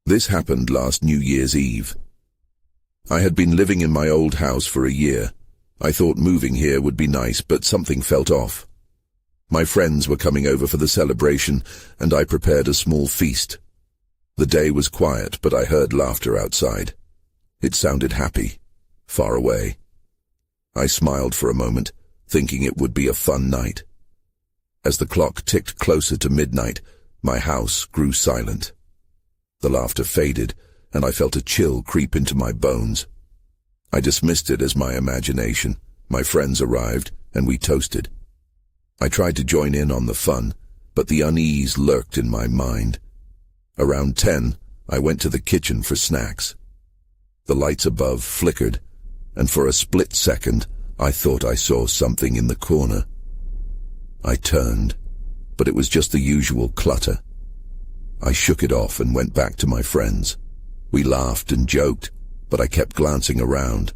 This happened last New Year's Eve. I had been living in my old house for a year. I thought moving here would be nice, but something felt off. My friends were coming over for the celebration, and I prepared a small feast. The day was quiet, but I heard laughter outside. It sounded happy, far away. I smiled for a moment, thinking it would be a fun night. As the clock ticked closer to midnight, my house grew silent. The laughter faded, and I felt a chill creep into my bones. I dismissed it as my imagination. My friends arrived, and we toasted. I tried to join in on the fun, but the unease lurked in my mind. Around 10, I went to the kitchen for snacks. The lights above flickered, and for a split second, I thought I saw something in the corner. I turned, but it was just the usual clutter. I shook it off and went back to my friends. We laughed and joked, but I kept glancing around.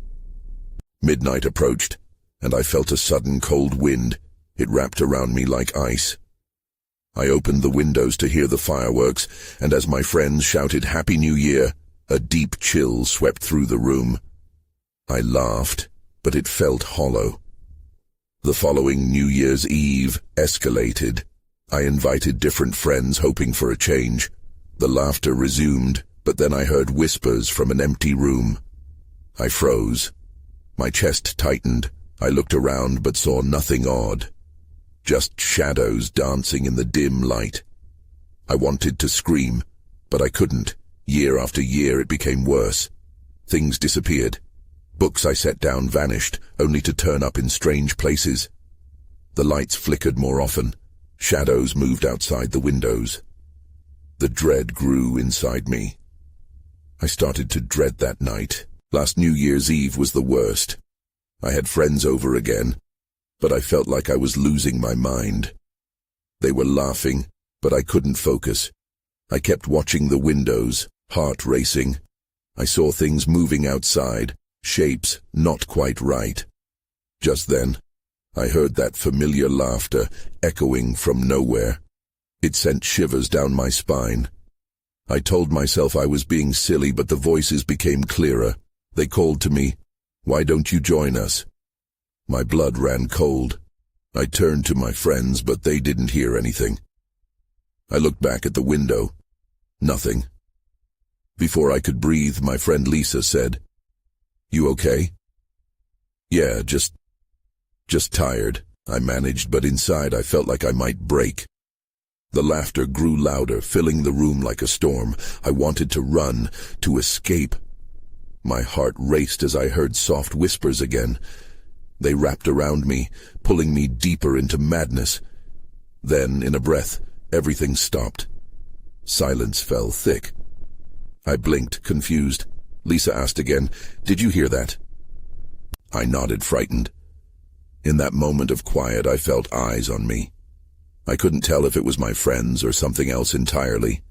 Midnight approached, and I felt a sudden cold wind. It wrapped around me like ice. I opened the windows to hear the fireworks, and as my friends shouted Happy New Year, a deep chill swept through the room. I laughed, but it felt hollow. The following New Year's Eve escalated. I invited different friends, hoping for a change. The laughter resumed, but then I heard whispers from an empty room. I froze. My chest tightened. I looked around but saw nothing odd. Just shadows dancing in the dim light. I wanted to scream, but I couldn't. Year after year it became worse. Things disappeared. Books I set down vanished, only to turn up in strange places. The lights flickered more often. Shadows moved outside the windows. The dread grew inside me. I started to dread that night. Last New Year's Eve was the worst. I had friends over again, but I felt like I was losing my mind. They were laughing, but I couldn't focus. I kept watching the windows, heart racing. I saw things moving outside, shapes not quite right. Just then, I heard that familiar laughter echoing from nowhere. It sent shivers down my spine. I told myself I was being silly, but the voices became clearer. They called to me, "Why don't you join us?" My blood ran cold. I turned to my friends, but they didn't hear anything. I looked back at the window. Nothing. Before I could breathe, my friend Lisa said, "You okay?" "Yeah, just tired," I managed, but inside I felt like I might break. The laughter grew louder, filling the room like a storm. I wanted to run, to escape. My heart raced as I heard soft whispers again. They wrapped around me, pulling me deeper into madness. Then, in a breath, everything stopped. Silence fell thick. I blinked, confused. Lisa asked again, "Did you hear that?" I nodded, frightened. In that moment of quiet, I felt eyes on me. I couldn't tell if it was my friends or something else entirely.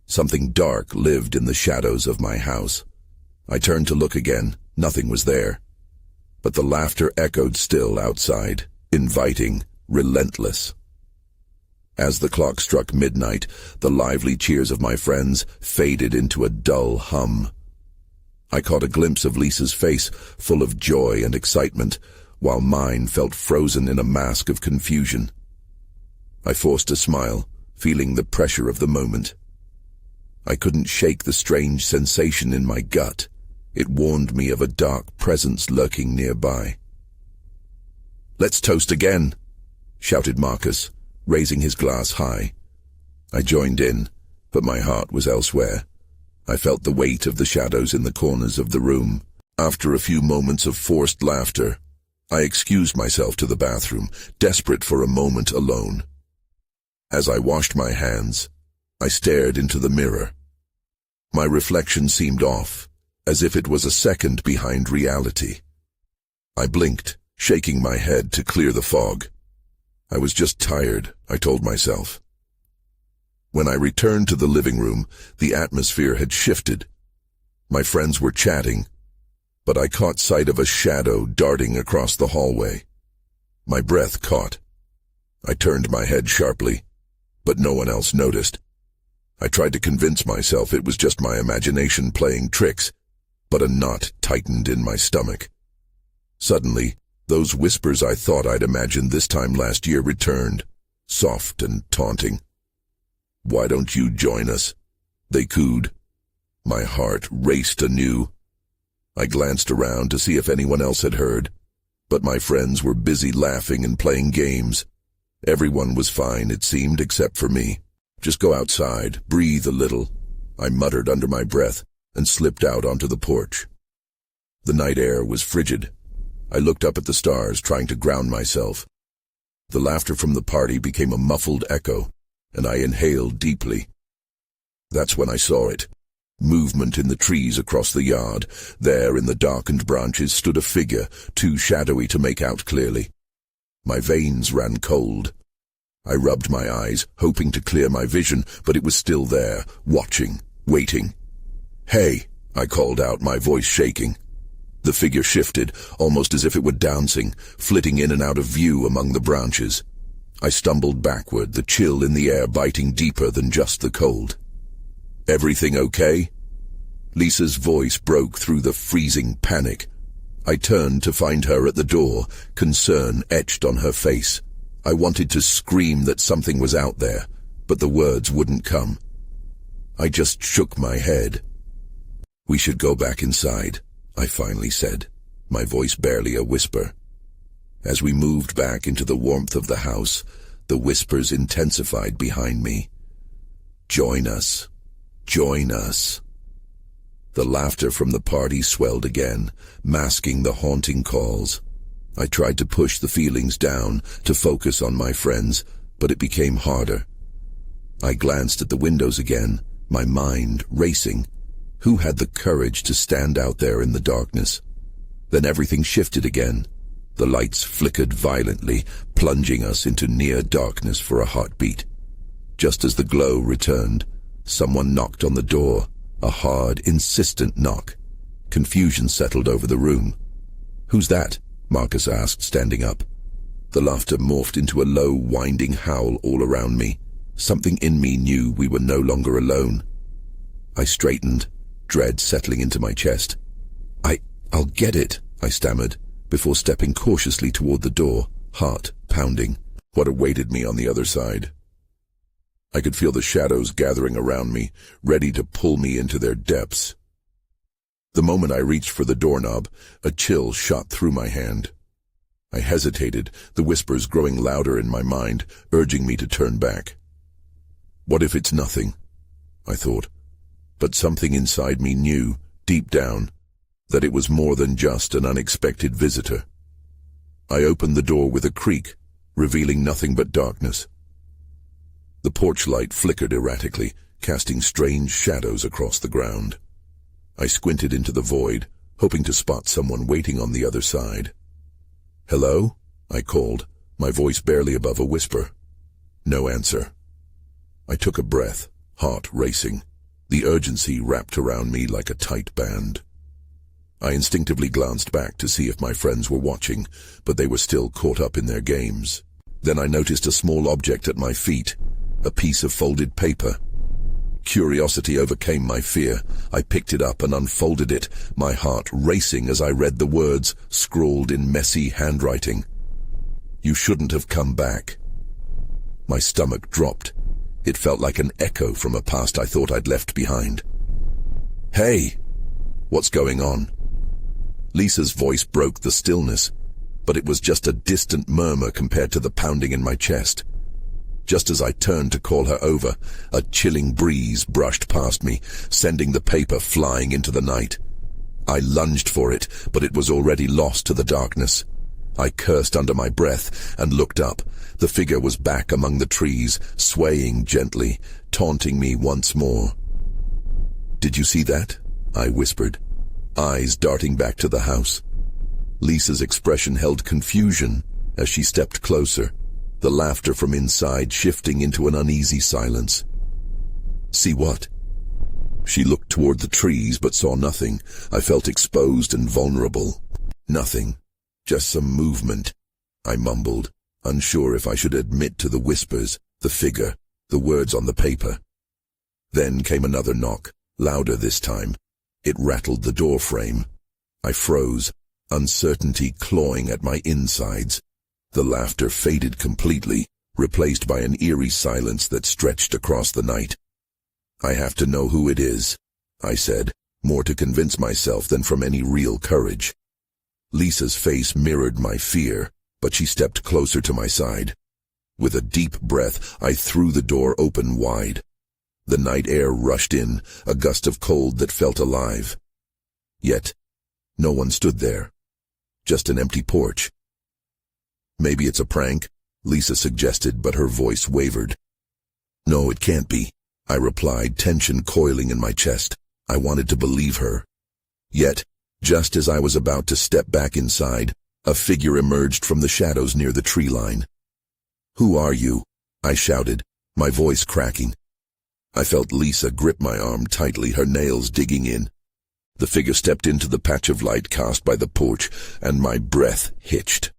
Something dark lived in the shadows of my house. I turned to look again. Nothing was there. But the laughter echoed still outside, inviting, relentless. As the clock struck midnight, the lively cheers of my friends faded into a dull hum. I caught a glimpse of Lisa's face, full of joy and excitement, while mine felt frozen in a mask of confusion. I forced a smile, feeling the pressure of the moment. I couldn't shake the strange sensation in my gut. It warned me of a dark presence lurking nearby. "Let's toast again," shouted Marcus, raising his glass high. I joined in, but my heart was elsewhere. I felt the weight of the shadows in the corners of the room. After a few moments of forced laughter, I excused myself to the bathroom, desperate for a moment alone. As I washed my hands, I stared into the mirror. My reflection seemed off, as if it was a second behind reality. I blinked, shaking my head to clear the fog. I was just tired, I told myself. When I returned to the living room, the atmosphere had shifted. My friends were chatting, but I caught sight of a shadow darting across the hallway. My breath caught. I turned my head sharply, but no one else noticed. I tried to convince myself it was just my imagination playing tricks, but a knot tightened in my stomach. Suddenly, those whispers I thought I'd imagined this time last year returned, soft and taunting. "Why don't you join us?" they cooed. My heart raced anew. I glanced around to see if anyone else had heard, but my friends were busy laughing and playing games. Everyone was fine, it seemed, except for me. "Just go outside, breathe a little," I muttered under my breath and slipped out onto the porch. The night air was frigid. I looked up at the stars, trying to ground myself. The laughter from the party became a muffled echo, and I inhaled deeply. That's when I saw it. Movement in the trees across the yard. There, in the darkened branches, stood a figure, too shadowy to make out clearly. My veins ran cold. I rubbed my eyes, hoping to clear my vision, but it was still there, watching, waiting. "Hey," I called out, my voice shaking. The figure shifted, almost as if it were dancing, flitting in and out of view among the branches. I stumbled backward, the chill in the air biting deeper than just the cold. "Everything okay?" Lisa's voice broke through the freezing panic. I turned to find her at the door, concern etched on her face. I wanted to scream that something was out there, but the words wouldn't come. I just shook my head. "We should go back inside," I finally said, my voice barely a whisper. As we moved back into the warmth of the house, the whispers intensified behind me. "Join us. Join us." The laughter from the party swelled again, masking the haunting calls. I tried to push the feelings down, to focus on my friends, but it became harder. I glanced at the windows again, my mind racing. Who had the courage to stand out there in the darkness? Then everything shifted again. The lights flickered violently, plunging us into near darkness for a heartbeat. Just as the glow returned, someone knocked on the door, a hard, insistent knock. Confusion settled over the room. "Who's that?" Marcus asked, standing up. The laughter morphed into a low, winding howl all around me. Something in me knew we were no longer alone. I straightened, dread settling into my chest. I'll get it," I stammered, before stepping cautiously toward the door, heart pounding. What awaited me on the other side? I could feel the shadows gathering around me, ready to pull me into their depths. The moment I reached for the doorknob, a chill shot through my hand. I hesitated, the whispers growing louder in my mind, urging me to turn back. What if it's nothing? I thought. But something inside me knew, deep down, that it was more than just an unexpected visitor. I opened the door with a creak, revealing nothing but darkness. The porch light flickered erratically, casting strange shadows across the ground. I squinted into the void, hoping to spot someone waiting on the other side. "Hello?" I called, my voice barely above a whisper. No answer. I took a breath, heart racing. The urgency wrapped around me like a tight band. I instinctively glanced back to see if my friends were watching, but they were still caught up in their games. Then I noticed a small object at my feet, a piece of folded paper. Curiosity overcame my fear. I picked it up and unfolded it, my heart racing as I read the words scrawled in messy handwriting. "You shouldn't have come back." My stomach dropped. It felt like an echo from a past I thought I'd left behind. "Hey, what's going on?" Lisa's voice broke the stillness, but it was just a distant murmur compared to the pounding in my chest. Just as I turned to call her over, a chilling breeze brushed past me, sending the paper flying into the night. I lunged for it, but it was already lost to the darkness. I cursed under my breath and looked up. The figure was back among the trees, swaying gently, taunting me once more. "Did you see that?" I whispered, eyes darting back to the house. Lisa's expression held confusion as she stepped closer, the laughter from inside shifting into an uneasy silence. "See what?" She looked toward the trees but saw nothing. I felt exposed and vulnerable. "Nothing. Just some movement," I mumbled, unsure if I should admit to the whispers, the figure, the words on the paper. Then came another knock, louder this time. It rattled the door frame. I froze, uncertainty clawing at my insides. The laughter faded completely, replaced by an eerie silence that stretched across the night. "I have to know who it is," I said, more to convince myself than from any real courage. Lisa's face mirrored my fear, but she stepped closer to my side. With a deep breath, I threw the door open wide. The night air rushed in, a gust of cold that felt alive. Yet, no one stood there. Just an empty porch. "Maybe it's a prank," Lisa suggested, but her voice wavered. "No, it can't be," I replied, tension coiling in my chest. I wanted to believe her. Yet, just as I was about to step back inside, a figure emerged from the shadows near the tree line. "Who are you?" I shouted, my voice cracking. I felt Lisa grip my arm tightly, her nails digging in. The figure stepped into the patch of light cast by the porch, and my breath hitched.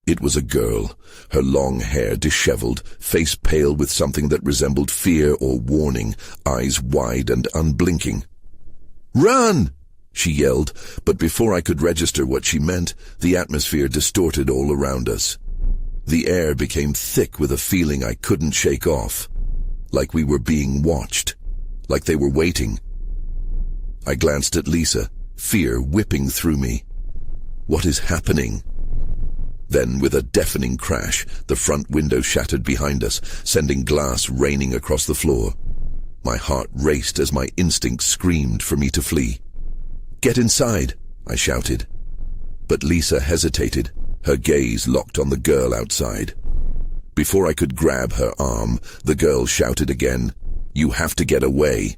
It was a girl, her long hair disheveled, face pale with something that resembled fear or warning, eyes wide and unblinking. "Run!" she yelled, but before I could register what she meant, the atmosphere distorted all around us. The air became thick with a feeling I couldn't shake off, like we were being watched, like they were waiting. I glanced at Lisa, fear whipping through me. What is happening? Then, with a deafening crash, the front window shattered behind us, sending glass raining across the floor. My heart raced as my instinct screamed for me to flee. "Get inside," I shouted. But Lisa hesitated, her gaze locked on the girl outside. Before I could grab her arm, the girl shouted again, "You have to get away."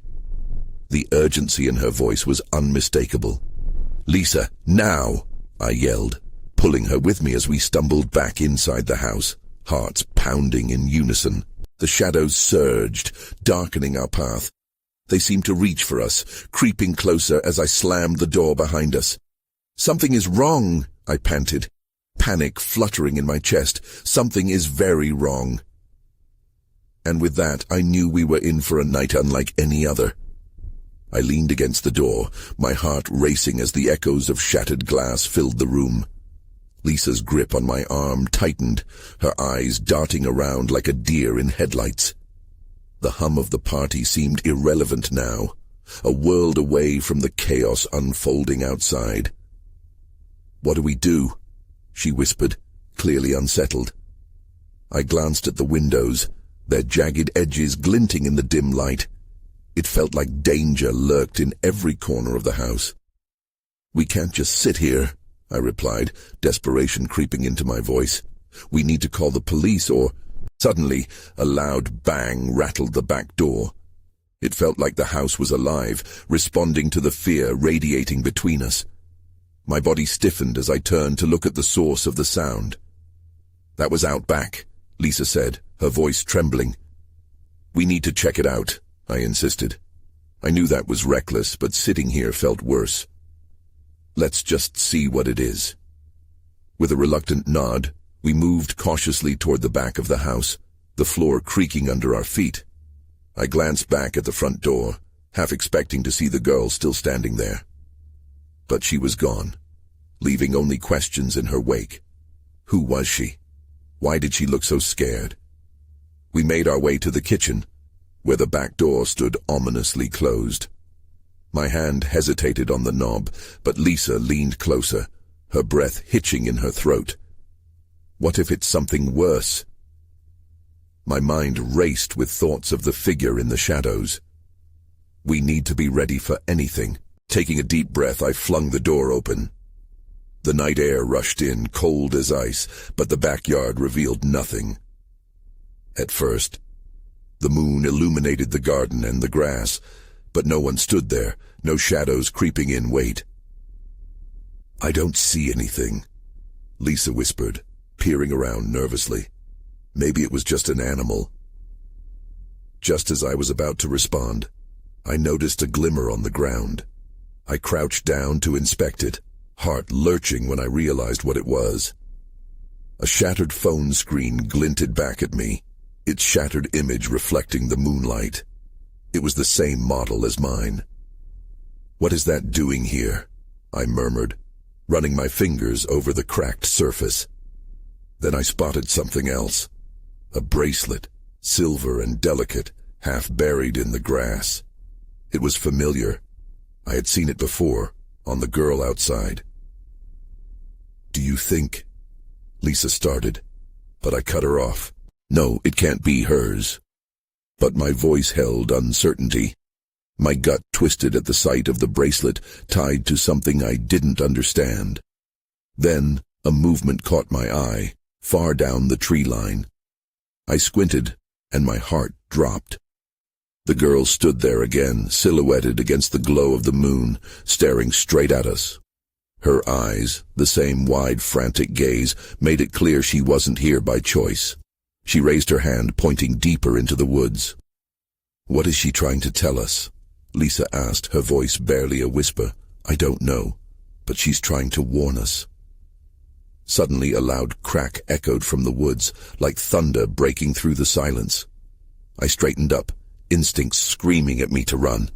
The urgency in her voice was unmistakable. "Lisa, now!" I yelled, pulling her with me as we stumbled back inside the house, hearts pounding in unison. The shadows surged, darkening our path. They seemed to reach for us, creeping closer as I slammed the door behind us. "Something is wrong," I panted, panic fluttering in my chest. "Something is very wrong." And with that, I knew we were in for a night unlike any other. I leaned against the door, my heart racing as the echoes of shattered glass filled the room. Lisa's grip on my arm tightened, her eyes darting around like a deer in headlights. The hum of the party seemed irrelevant now, a world away from the chaos unfolding outside. "What do we do?" she whispered, clearly unsettled. I glanced at the windows, their jagged edges glinting in the dim light. It felt like danger lurked in every corner of the house. "We can't just sit here," I replied, desperation creeping into my voice. "We need to call the police or—" Suddenly, a loud bang rattled the back door. It felt like the house was alive, responding to the fear radiating between us. My body stiffened as I turned to look at the source of the sound. "That was out back," Lisa said, her voice trembling. "We need to check it out," I insisted. I knew that was reckless, but sitting here felt worse. "Let's just see what it is." With a reluctant nod, we moved cautiously toward the back of the house, the floor creaking under our feet. I glanced back at the front door, half expecting to see the girl still standing there. But she was gone, leaving only questions in her wake. Who was she? Why did she look so scared? We made our way to the kitchen, where the back door stood ominously closed. My hand hesitated on the knob, but Lisa leaned closer, her breath hitching in her throat. What if it's something worse? My mind raced with thoughts of the figure in the shadows. We need to be ready for anything. Taking a deep breath, I flung the door open. The night air rushed in, cold as ice, but the backyard revealed nothing. At first, the moon illuminated the garden and the grass, but no one stood there, no shadows creeping in wait. "I don't see anything," Lisa whispered, peering around nervously. Maybe it was just an animal. Just as I was about to respond, I noticed a glimmer on the ground. I crouched down to inspect it, heart lurching when I realized what it was. A shattered phone screen glinted back at me, its shattered image reflecting the moonlight. It was the same model as mine. "What is that doing here?" I murmured, running my fingers over the cracked surface. Then I spotted something else. A bracelet, silver and delicate, half buried in the grass. It was familiar. I had seen it before, on the girl outside. "Do you think—" Lisa started, but I cut her off. "No, it can't be hers." But my voice held uncertainty. My gut twisted at the sight of the bracelet tied to something I didn't understand. Then a movement caught my eye, far down the tree line. I squinted, and my heart dropped. The girl stood there again, silhouetted against the glow of the moon, staring straight at us. Her eyes, the same wide, frantic gaze, made it clear she wasn't here by choice. She raised her hand, pointing deeper into the woods. "What is she trying to tell us?" Lisa asked, her voice barely a whisper. "I don't know, but she's trying to warn us." Suddenly a loud crack echoed from the woods, like thunder breaking through the silence. I straightened up, instincts screaming at me to run.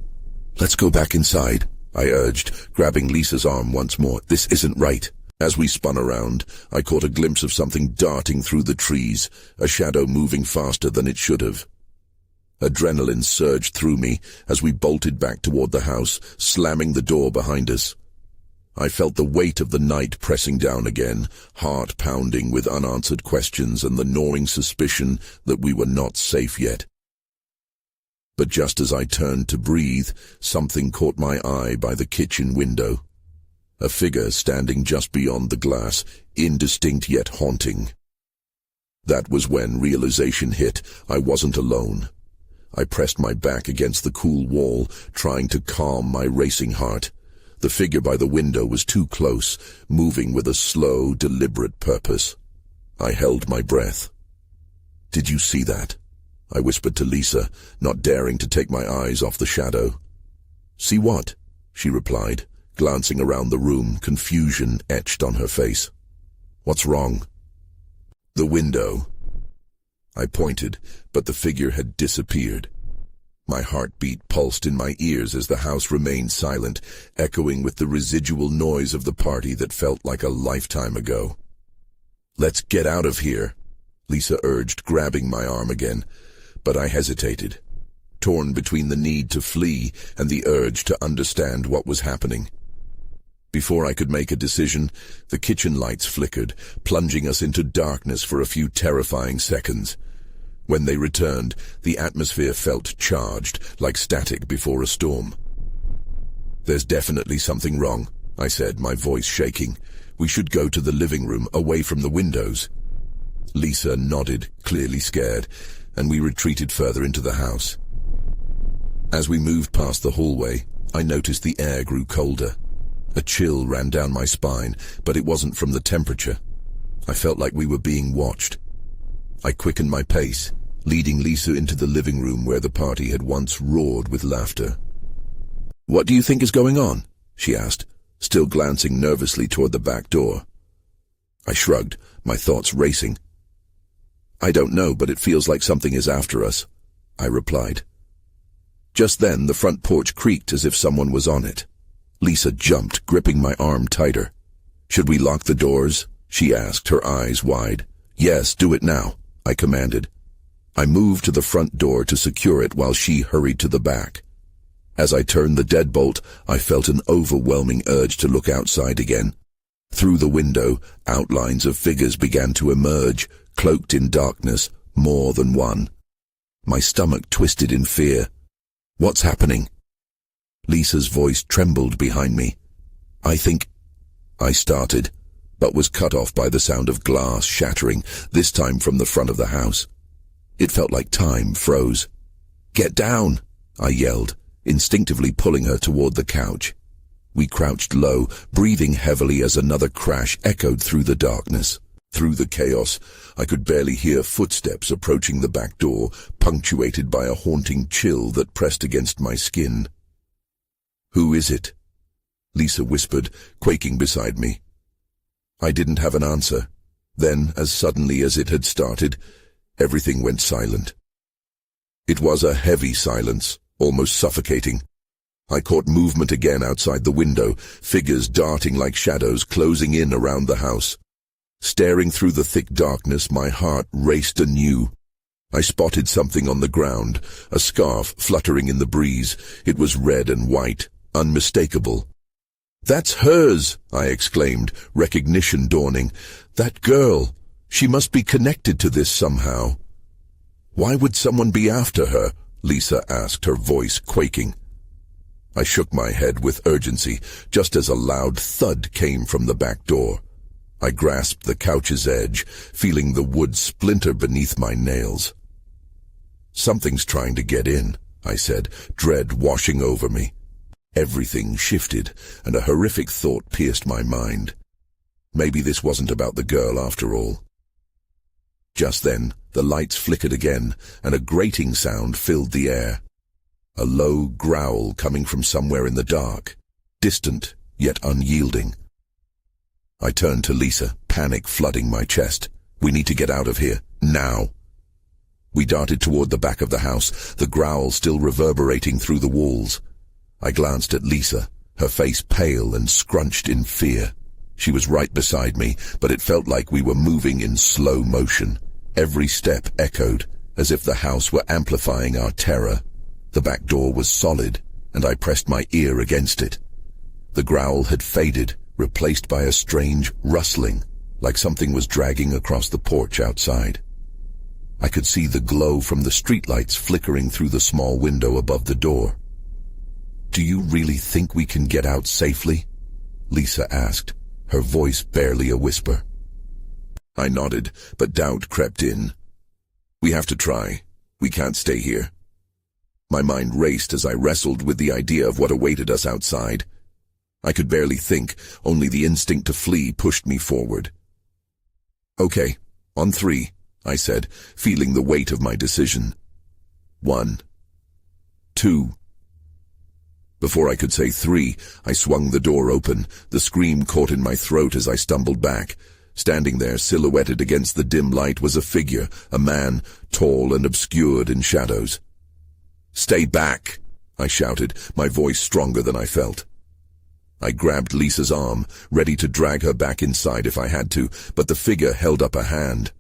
"Let's go back inside," I urged, grabbing Lisa's arm once more. "This isn't right." As we spun around, I caught a glimpse of something darting through the trees, a shadow moving faster than it should have. Adrenaline surged through me as we bolted back toward the house, slamming the door behind us. I felt the weight of the night pressing down again, heart pounding with unanswered questions and the gnawing suspicion that we were not safe yet. But just as I turned to breathe, something caught my eye by the kitchen window. A figure standing just beyond the glass, indistinct yet haunting. That was when realization hit. I wasn't alone. I pressed my back against the cool wall, trying to calm my racing heart. The figure by the window was too close, moving with a slow, deliberate purpose. I held my breath. "Did you see that?" I whispered to Lisa, not daring to take my eyes off the shadow. "See what?" she replied, glancing around the room, confusion etched on her face. "What's wrong?" "The window." I pointed, but the figure had disappeared. My heartbeat pulsed in my ears as the house remained silent, echoing with the residual noise of the party that felt like a lifetime ago. "Let's get out of here," Lisa urged, grabbing my arm again, but I hesitated, torn between the need to flee and the urge to understand what was happening. Before I could make a decision, the kitchen lights flickered, plunging us into darkness for a few terrifying seconds. When they returned, the atmosphere felt charged, like static before a storm. "There's definitely something wrong," I said, my voice shaking. "We should go to the living room, away from the windows." Lisa nodded, clearly scared, and we retreated further into the house. As we moved past the hallway, I noticed the air grew colder. A chill ran down my spine, but it wasn't from the temperature. I felt like we were being watched. I quickened my pace, leading Lisa into the living room where the party had once roared with laughter. "What do you think is going on?" she asked, still glancing nervously toward the back door. I shrugged, my thoughts racing. "I don't know, but it feels like something is after us," I replied. Just then, the front porch creaked as if someone was on it. Lisa jumped, gripping my arm tighter. "Should we lock the doors?" she asked, her eyes wide. "Yes, do it now," I commanded. I moved to the front door to secure it while she hurried to the back. As I turned the deadbolt, I felt an overwhelming urge to look outside again. Through the window, outlines of figures began to emerge, cloaked in darkness, more than one. My stomach twisted in fear. "What's happening?" Lisa's voice trembled behind me. I started, but was cut off by the sound of glass shattering, this time from the front of the house. It felt like time froze. "Get down!" I yelled, instinctively pulling her toward the couch. We crouched low, breathing heavily as another crash echoed through the darkness. Through the chaos, I could barely hear footsteps approaching the back door, punctuated by a haunting chill that pressed against my skin. "Who is it?" Lisa whispered, quaking beside me. I didn't have an answer. Then, as suddenly as it had started, everything went silent. It was a heavy silence, almost suffocating. I caught movement again outside the window, figures darting like shadows closing in around the house. Staring through the thick darkness, my heart raced anew. I spotted something on the ground, a scarf fluttering in the breeze. It was red and white, unmistakable. "That's hers!" I exclaimed, recognition dawning. "That girl! She must be connected to this somehow." "Why would someone be after her?" Lisa asked, her voice quaking. I shook my head with urgency, just as a loud thud came from the back door. I grasped the couch's edge, feeling the wood splinter beneath my nails. "Something's trying to get in," I said, dread washing over me. Everything shifted, and a horrific thought pierced my mind. Maybe this wasn't about the girl after all. Just then, the lights flickered again, and a grating sound filled the air. A low growl coming from somewhere in the dark, distant yet unyielding. I turned to Lisa, panic flooding my chest. "We need to get out of here, now." We darted toward the back of the house, the growl still reverberating through the walls. I glanced at Lisa, her face pale and scrunched in fear. She was right beside me, but it felt like we were moving in slow motion. Every step echoed, as if the house were amplifying our terror. The back door was solid, and I pressed my ear against it. The growl had faded, replaced by a strange rustling, like something was dragging across the porch outside. I could see the glow from the streetlights flickering through the small window above the door. "Do you really think we can get out safely?" Lisa asked, her voice barely a whisper. I nodded, but doubt crept in. "We have to try. We can't stay here." My mind raced as I wrestled with the idea of what awaited us outside. I could barely think, only the instinct to flee pushed me forward. "Okay, on 3, I said, feeling the weight of my decision. 1, 2. Before I could say 3, I swung the door open, the scream caught in my throat as I stumbled back. Standing there, silhouetted against the dim light, was a figure, a man, tall and obscured in shadows. "Stay back!" I shouted, my voice stronger than I felt. I grabbed Lisa's arm, ready to drag her back inside if I had to, but the figure held up a hand.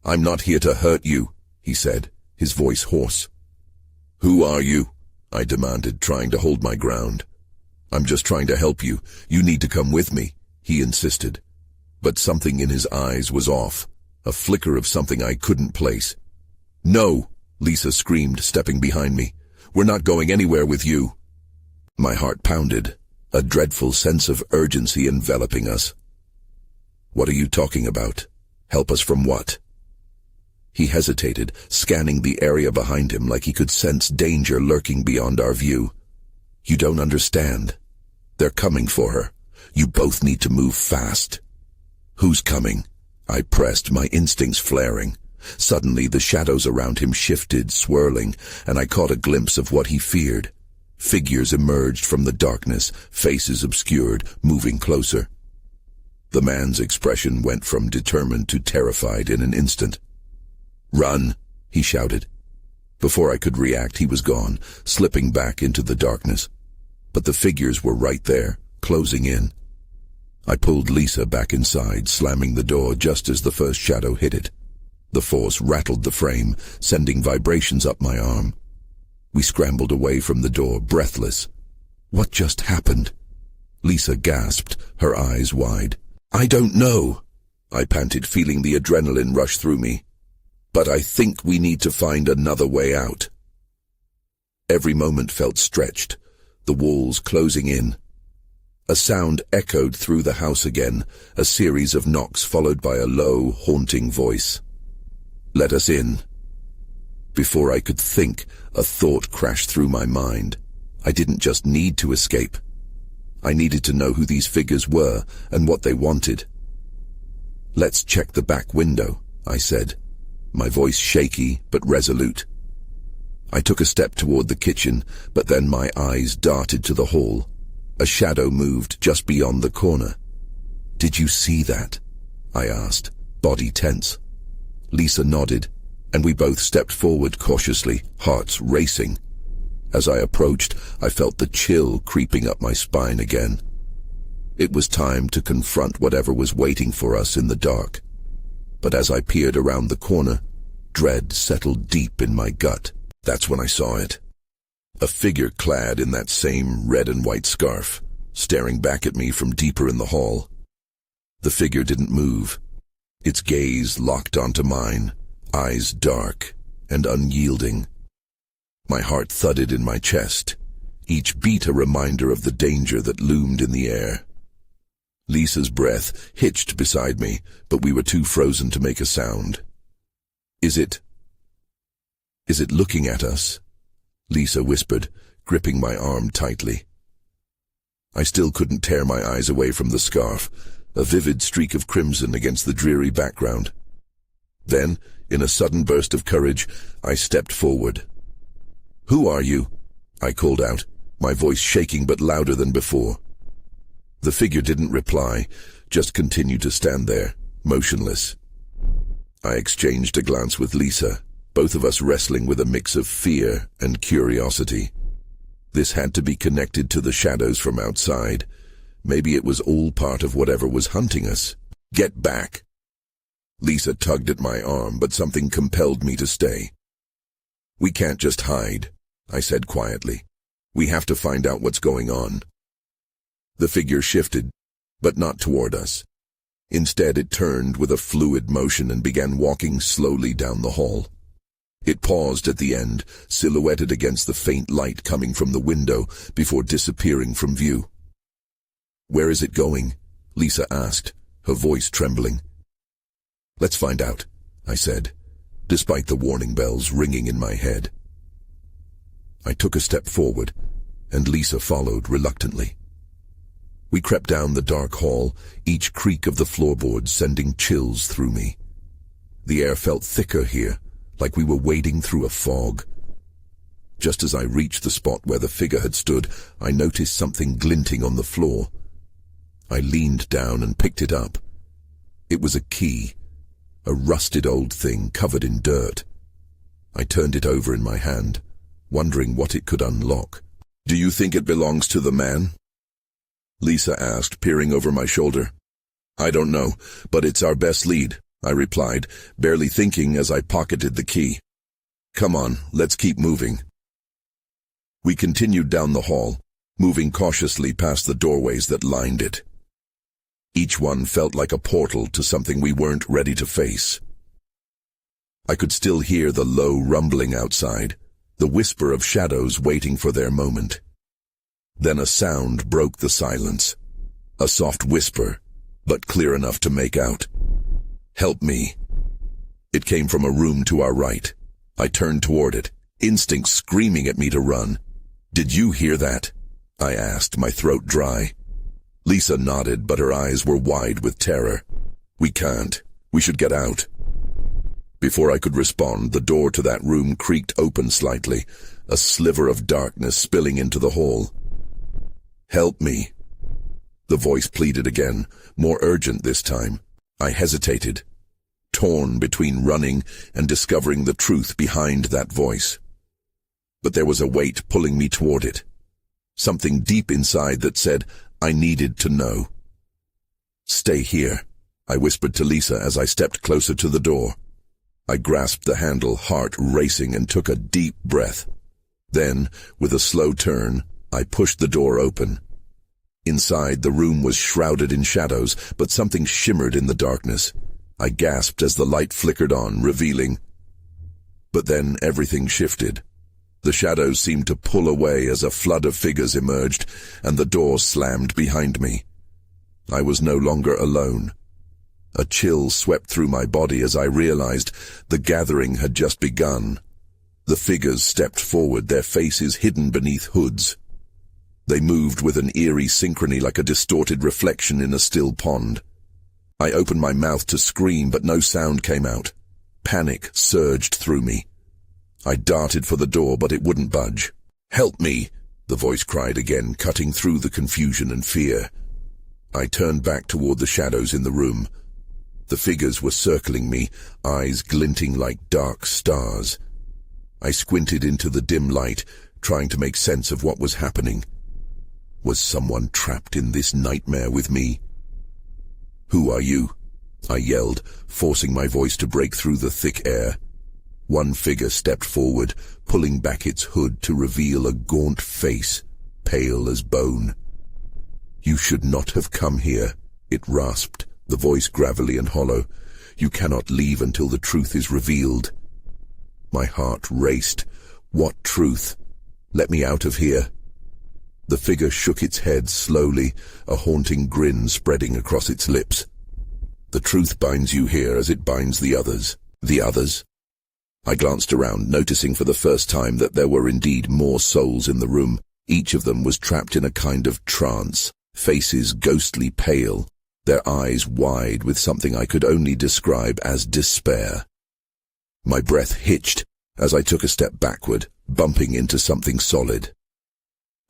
"I'm not here to hurt you," he said, his voice hoarse. "Who are you?" I demanded, trying to hold my ground. "I'm just trying to help you. You need to come with me," he insisted. But something in his eyes was off, a flicker of something I couldn't place. "No!" Lisa screamed, stepping behind me. "We're not going anywhere with you." My heart pounded, a dreadful sense of urgency enveloping us. "What are you talking about? Help us from what?" He hesitated, scanning the area behind him like he could sense danger lurking beyond our view. "You don't understand. They're coming for her. You both need to move fast." "Who's coming?" I pressed, my instincts flaring. Suddenly, the shadows around him shifted, swirling, and I caught a glimpse of what he feared. Figures emerged from the darkness, faces obscured, moving closer. The man's expression went from determined to terrified in an instant. "Run!" he shouted. Before I could react, he was gone, slipping back into the darkness. But the figures were right there, closing in. I pulled Lisa back inside, slamming the door just as the first shadow hit it. The force rattled the frame, sending vibrations up my arm. We scrambled away from the door, breathless. "What just happened?" Lisa gasped, her eyes wide. "I don't know," I panted, feeling the adrenaline rush through me. "But I think we need to find another way out." Every moment felt stretched, the walls closing in. A sound echoed through the house again, a series of knocks followed by a low, haunting voice. "Let us in." Before I could think, a thought crashed through my mind. I didn't just need to escape. I needed to know who these figures were and what they wanted. "Let's check the back window," I said, my voice shaky but resolute. I took a step toward the kitchen, but then my eyes darted to the hall. A shadow moved just beyond the corner. "Did you see that?" I asked, body tense. Lisa nodded, and we both stepped forward cautiously, hearts racing. As I approached, I felt the chill creeping up my spine again. It was time to confront whatever was waiting for us in the dark. But as I peered around the corner, dread settled deep in my gut. That's when I saw it. A figure clad in that same red and white scarf, staring back at me from deeper in the hall. The figure didn't move. Its gaze locked onto mine, eyes dark and unyielding. My heart thudded in my chest, each beat a reminder of the danger that loomed in the air. Lisa's breath hitched beside me, but we were too frozen to make a sound. Is it looking at us? Lisa whispered, gripping my arm tightly. I still couldn't tear my eyes away from the scarf, a vivid streak of crimson against the dreary background. Then, in a sudden burst of courage, I stepped forward. "Who are you?" I called out, my voice shaking but louder than before. The figure didn't reply, just continued to stand there, motionless. I exchanged a glance with Lisa, both of us wrestling with a mix of fear and curiosity. This had to be connected to the shadows from outside. Maybe it was all part of whatever was hunting us. "Get back!" Lisa tugged at my arm, but something compelled me to stay. "We can't just hide," I said quietly. "We have to find out what's going on." The figure shifted, but not toward us. Instead, it turned with a fluid motion and began walking slowly down the hall. It paused at the end, silhouetted against the faint light coming from the window, before disappearing from view. "Where is it going?" Lisa asked, her voice trembling. "Let's find out," I said, despite the warning bells ringing in my head. I took a step forward, and Lisa followed reluctantly. We crept down the dark hall, each creak of the floorboards sending chills through me. The air felt thicker here, like we were wading through a fog. Just as I reached the spot where the figure had stood, I noticed something glinting on the floor. I leaned down and picked it up. It was a key, a rusted old thing covered in dirt. I turned it over in my hand, wondering what it could unlock. "Do you think it belongs to the man?" Lisa asked, peering over my shoulder. "I don't know, but it's our best lead," I replied, barely thinking as I pocketed the key. "Come on, let's keep moving." We continued down the hall, moving cautiously past the doorways that lined it. Each one felt like a portal to something we weren't ready to face. I could still hear the low rumbling outside, the whisper of shadows waiting for their moment. Then a sound broke the silence. A soft whisper, but clear enough to make out. "Help me." It came from a room to our right. I turned toward it, instinct screaming at me to run. "Did you hear that?" I asked, my throat dry. Lisa nodded, but her eyes were wide with terror. "We can't. We should get out." Before I could respond, the door to that room creaked open slightly, a sliver of darkness spilling into the hall. "Help me." The voice pleaded again, more urgent this time. I hesitated, torn between running and discovering the truth behind that voice. But there was a weight pulling me toward it. Something deep inside that said I needed to know. "Stay here," I whispered to Lisa as I stepped closer to the door. I grasped the handle, heart racing, and took a deep breath. Then, with a slow turn, I pushed the door open. Inside, the room was shrouded in shadows, but something shimmered in the darkness. I gasped as the light flickered on, revealing. But then everything shifted. The shadows seemed to pull away as a flood of figures emerged, and the door slammed behind me. I was no longer alone. A chill swept through my body as I realized the gathering had just begun. The figures stepped forward, their faces hidden beneath hoods. They moved with an eerie synchrony, like a distorted reflection in a still pond. I opened my mouth to scream, but no sound came out. Panic surged through me. I darted for the door, but it wouldn't budge. "Help me!" the voice cried again, cutting through the confusion and fear. I turned back toward the shadows in the room. The figures were circling me, eyes glinting like dark stars. I squinted into the dim light, trying to make sense of what was happening. Was someone trapped in this nightmare with me? "Who are you?" I yelled, forcing my voice to break through the thick air. One figure stepped forward, pulling back its hood to reveal a gaunt face, pale as bone. "You should not have come here," it rasped, the voice gravelly and hollow. "You cannot leave until the truth is revealed." My heart raced. What truth? Let me out of here. The figure shook its head slowly, a haunting grin spreading across its lips. "The truth binds you here as it binds the others." "The others?" I glanced around, noticing for the first time that there were indeed more souls in the room. Each of them was trapped in a kind of trance, faces ghostly pale, their eyes wide with something I could only describe as despair. My breath hitched as I took a step backward, bumping into something solid.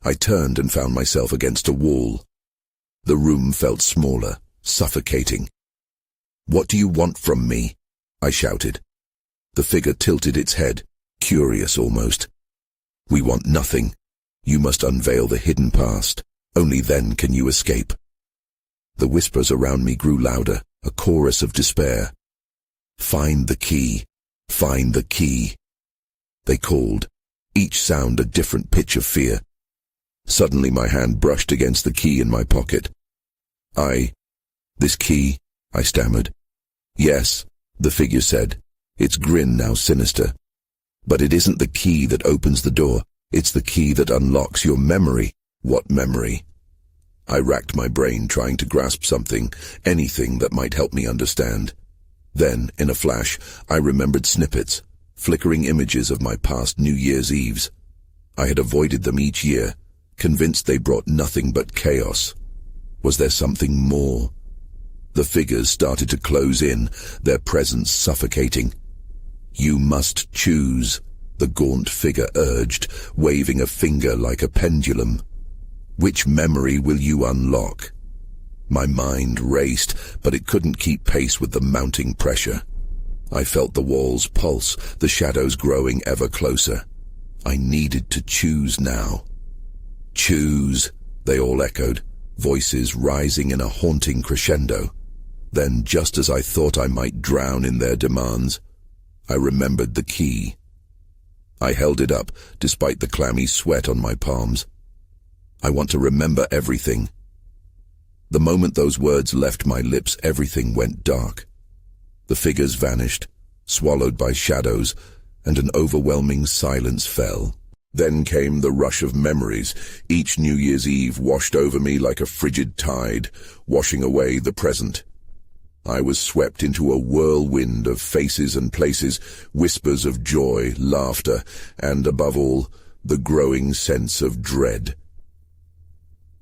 I turned and found myself against a wall. The room felt smaller, suffocating. "What do you want from me?" I shouted. The figure tilted its head, curious almost. "We want nothing. You must unveil the hidden past. Only then can you escape." The whispers around me grew louder, a chorus of despair. "Find the key. Find the key." They called, each sound a different pitch of fear. Suddenly my hand brushed against the key in my pocket. "This key," I stammered. "Yes," the figure said, its grin now sinister. "But it isn't the key that opens the door. It's the key that unlocks your memory." "What memory?" I racked my brain trying to grasp something, anything that might help me understand. Then, in a flash, I remembered snippets, flickering images of my past New Year's Eves. I had avoided them each year, convinced they brought nothing but chaos. Was there something more? The figures started to close in, their presence suffocating. "You must choose," the gaunt figure urged, waving a finger like a pendulum. "Which memory will you unlock?" My mind raced, but it couldn't keep pace with the mounting pressure. I felt the walls pulse, the shadows growing ever closer. I needed to choose now. "Choose," they all echoed, voices rising in a haunting crescendo. Then, just as I thought I might drown in their demands, I remembered the key. I held it up, despite the clammy sweat on my palms. "I want to remember everything." The moment those words left my lips, everything went dark. The figures vanished, swallowed by shadows, and an overwhelming silence fell. Then came the rush of memories. Each New Year's Eve washed over me like a frigid tide, washing away the present. I was swept into a whirlwind of faces and places, whispers of joy, laughter, and, above all, the growing sense of dread.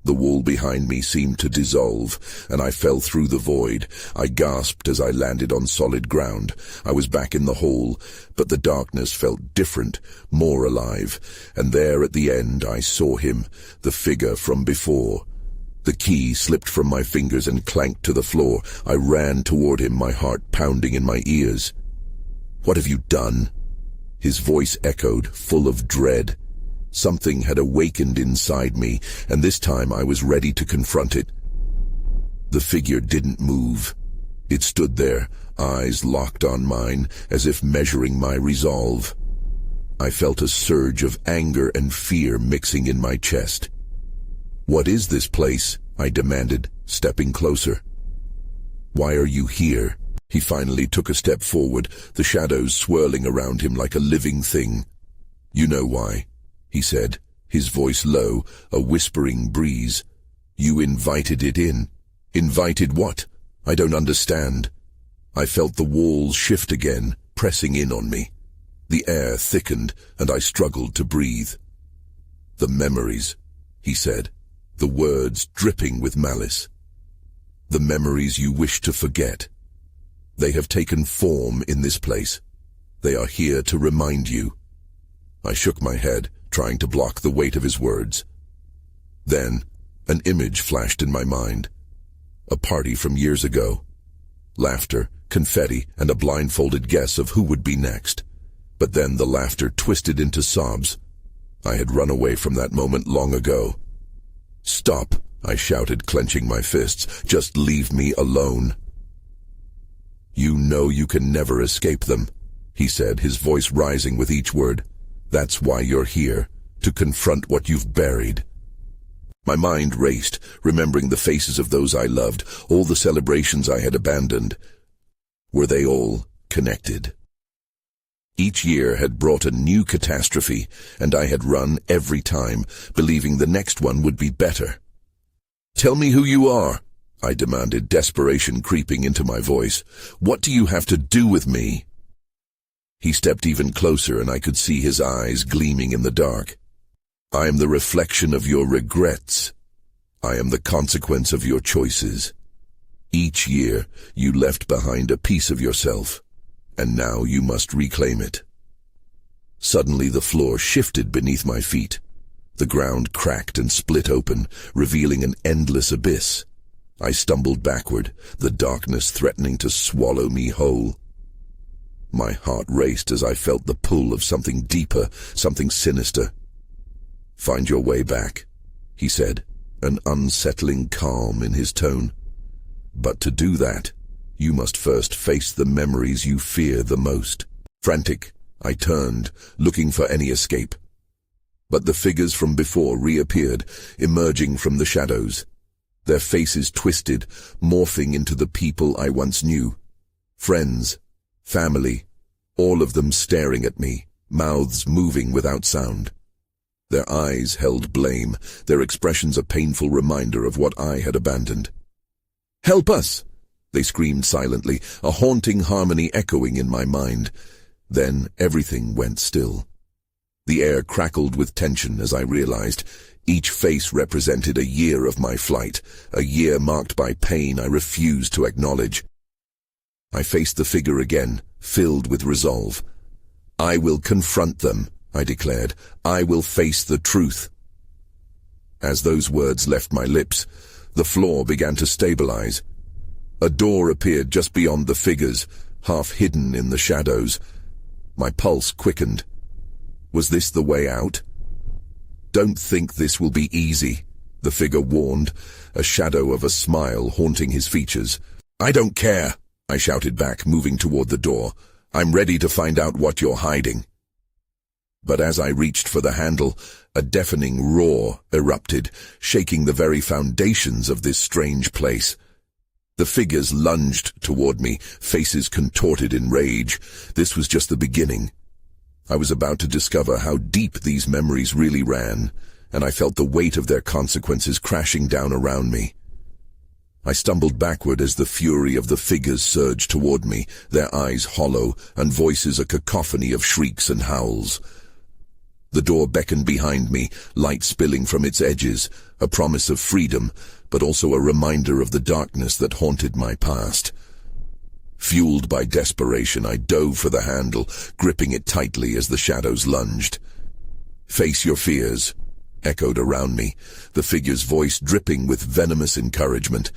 The wall behind me seemed to dissolve, and I fell through the void. I gasped as I landed on solid ground. I was back in the hall, but the darkness felt different, more alive, and there at the end I saw him, the figure from before. The key slipped from my fingers and clanked to the floor. I ran toward him, my heart pounding in my ears. "What have you done?" His voice echoed, full of dread. Something had awakened inside me, and this time I was ready to confront it. The figure didn't move. It stood there, eyes locked on mine, as if measuring my resolve. I felt a surge of anger and fear mixing in my chest. "What is this place?" I demanded, stepping closer. "Why are you here?" He finally took a step forward, the shadows swirling around him like a living thing. "You know why," he said, his voice low, a whispering breeze. "You invited it in." "Invited what? I don't understand." I felt the walls shift again, pressing in on me. The air thickened, and I struggled to breathe. "The memories," he said, the words dripping with malice. "The memories you wish to forget. They have taken form in this place. They are here to remind you." I shook my head, trying to block the weight of his words. Then, an image flashed in my mind. A party from years ago. Laughter, confetti, and a blindfolded guess of who would be next. But then the laughter twisted into sobs. I had run away from that moment long ago. "Stop," I shouted, clenching my fists. "Just leave me alone." "You know you can never escape them," he said, his voice rising with each word. "That's why you're here, to confront what you've buried." My mind raced, remembering the faces of those I loved, all the celebrations I had abandoned. Were they all connected? Each year had brought a new catastrophe, and I had run every time, believing the next one would be better. "Tell me who you are," I demanded, desperation creeping into my voice. "What do you have to do with me?" He stepped even closer, and I could see his eyes gleaming in the dark. "I am the reflection of your regrets. I am the consequence of your choices. Each year, you left behind a piece of yourself, and now you must reclaim it." Suddenly the floor shifted beneath my feet. The ground cracked and split open, revealing an endless abyss. I stumbled backward, the darkness threatening to swallow me whole. My heart raced as I felt the pull of something deeper, something sinister. "Find your way back," he said, an unsettling calm in his tone. "But to do that, you must first face the memories you fear the most." Frantic, I turned, looking for any escape. But the figures from before reappeared, emerging from the shadows. Their faces twisted, morphing into the people I once knew. Friends, family, all of them staring at me, mouths moving without sound. Their eyes held blame, their expressions a painful reminder of what I had abandoned. "Help us!" they screamed silently, a haunting harmony echoing in my mind. Then everything went still. The air crackled with tension as I realized each face represented a year of my flight, a year marked by pain I refused to acknowledge. I faced the figure again, filled with resolve. "I will confront them," I declared. "I will face the truth." As those words left my lips, the floor began to stabilize. A door appeared just beyond the figures, half hidden in the shadows. My pulse quickened. Was this the way out? "Don't think this will be easy," the figure warned, a shadow of a smile haunting his features. "I don't care," I shouted back, moving toward the door. "I'm ready to find out what you're hiding." But as I reached for the handle, a deafening roar erupted, shaking the very foundations of this strange place. The figures lunged toward me, faces contorted in rage. This was just the beginning. I was about to discover how deep these memories really ran, and I felt the weight of their consequences crashing down around me. I stumbled backward as the fury of the figures surged toward me, their eyes hollow and voices a cacophony of shrieks and howls. The door beckoned behind me, light spilling from its edges, a promise of freedom, but also a reminder of the darkness that haunted my past. Fueled by desperation, I dove for the handle, gripping it tightly as the shadows lunged. "Face your fears," echoed around me, the figure's voice dripping with venomous encouragement.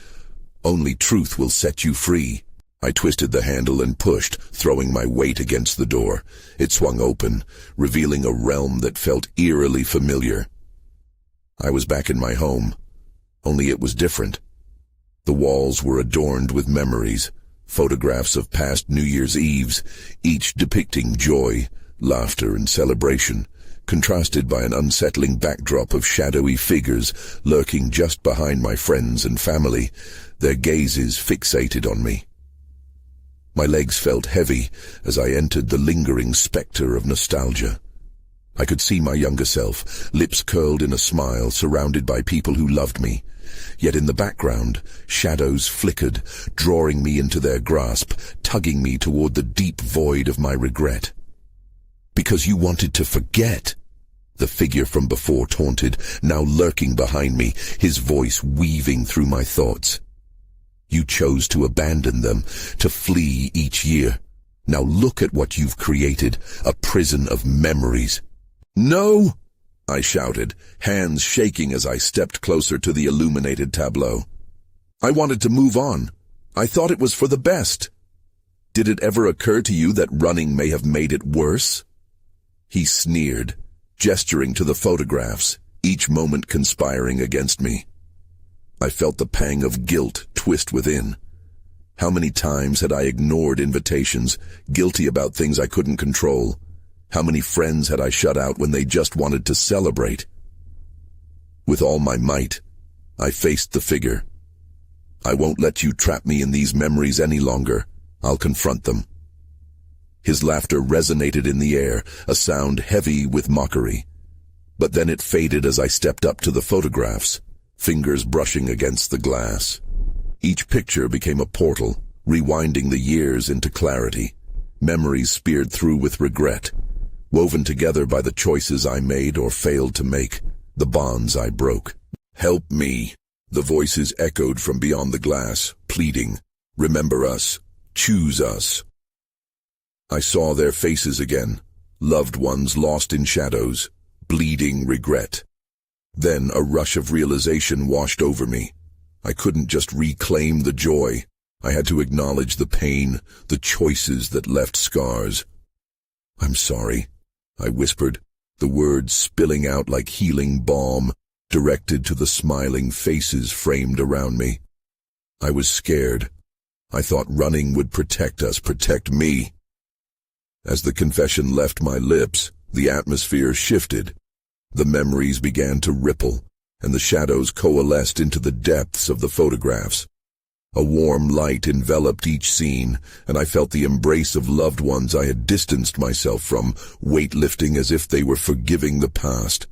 "Only truth will set you free." I twisted the handle and pushed, throwing my weight against the door. It swung open, revealing a realm that felt eerily familiar. I was back in my home, only it was different. The walls were adorned with memories, photographs of past New Year's Eves, each depicting joy, laughter, and celebration, contrasted by an unsettling backdrop of shadowy figures lurking just behind my friends and family, their gazes fixated on me. My legs felt heavy as I entered the lingering spectre of nostalgia. I could see my younger self, lips curled in a smile, surrounded by people who loved me. Yet in the background, shadows flickered, drawing me into their grasp, tugging me toward the deep void of my regret. "Because you wanted to forget," the figure from before taunted, now lurking behind me, his voice weaving through my thoughts. "You chose to abandon them, to flee each year. Now look at what you've created, a prison of memories." "No!" I shouted, hands shaking as I stepped closer to the illuminated tableau. "I wanted to move on. I thought it was for the best. Did it ever occur to you that running may have made it worse?" He sneered, gesturing to the photographs, each moment conspiring against me. I felt the pang of guilt twist within. How many times had I ignored invitations, guilty about things I couldn't control? How many friends had I shut out when they just wanted to celebrate? With all my might, I faced the figure. I won't let you trap me in these memories any longer. I'll confront them. His laughter resonated in the air, a sound heavy with mockery. But then it faded as I stepped up to the photographs, fingers brushing against the glass. Each picture became a portal, rewinding the years into clarity, memories speared through with regret, woven together by the choices I made or failed to make, the bonds I broke. Help me, the voices echoed from beyond the glass, pleading, remember us, choose us. I saw their faces again, loved ones lost in shadows, bleeding regret. Then a rush of realization washed over me. I couldn't just reclaim the joy. I had to acknowledge the pain, the choices that left scars. I'm sorry, I whispered, the words spilling out like healing balm, directed to the smiling faces framed around me. I was scared. I thought running would protect us, protect me. As the confession left my lips, the atmosphere shifted. The memories began to ripple, and the shadows coalesced into the depths of the photographs. A warm light enveloped each scene, and I felt the embrace of loved ones I had distanced myself from, weightlifting as if they were forgiving the past.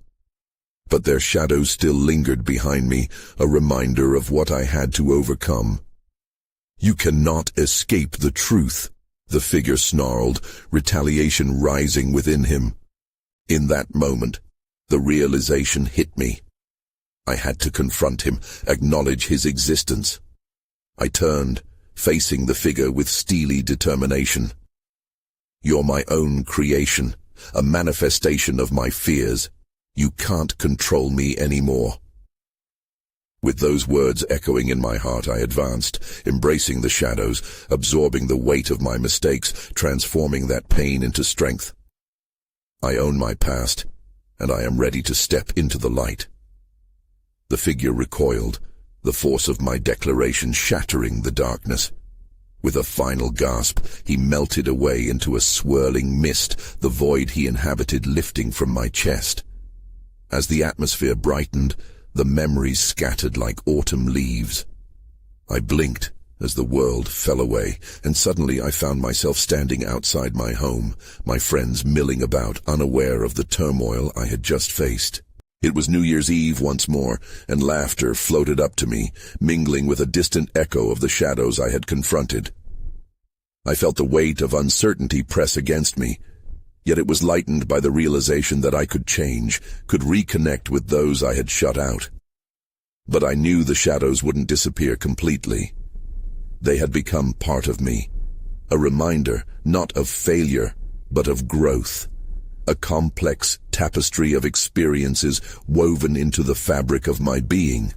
But their shadows still lingered behind me, a reminder of what I had to overcome. You cannot escape the truth, the figure snarled, retaliation rising within him. In that moment, the realization hit me. I had to confront him, acknowledge his existence. I turned, facing the figure with steely determination. You're my own creation, a manifestation of my fears. You can't control me anymore. With those words echoing in my heart, I advanced, embracing the shadows, absorbing the weight of my mistakes, transforming that pain into strength. I own my past, and I am ready to step into the light. The figure recoiled, the force of my declaration shattering the darkness. With a final gasp, he melted away into a swirling mist, the void he inhabited lifting from my chest. As the atmosphere brightened, the memories scattered like autumn leaves. I blinked as the world fell away, and suddenly I found myself standing outside my home, my friends milling about, unaware of the turmoil I had just faced. It was New Year's Eve once more, and laughter floated up to me, mingling with a distant echo of the shadows I had confronted. I felt the weight of uncertainty press against me, yet it was lightened by the realization that I could change, could reconnect with those I had shut out. But I knew the shadows wouldn't disappear completely. They had become part of me, a reminder not of failure, but of growth. A complex tapestry of experiences woven into the fabric of my being.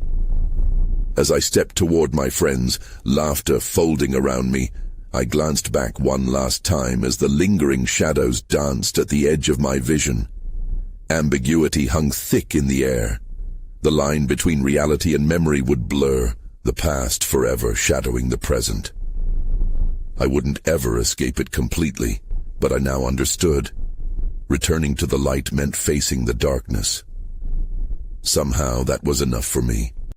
As I stepped toward my friends, laughter folding around me, I glanced back one last time as the lingering shadows danced at the edge of my vision. Ambiguity hung thick in the air. The line between reality and memory would blur, the past forever shadowing the present. I wouldn't ever escape it completely, but I now understood. Returning to the light meant facing the darkness. Somehow that was enough for me.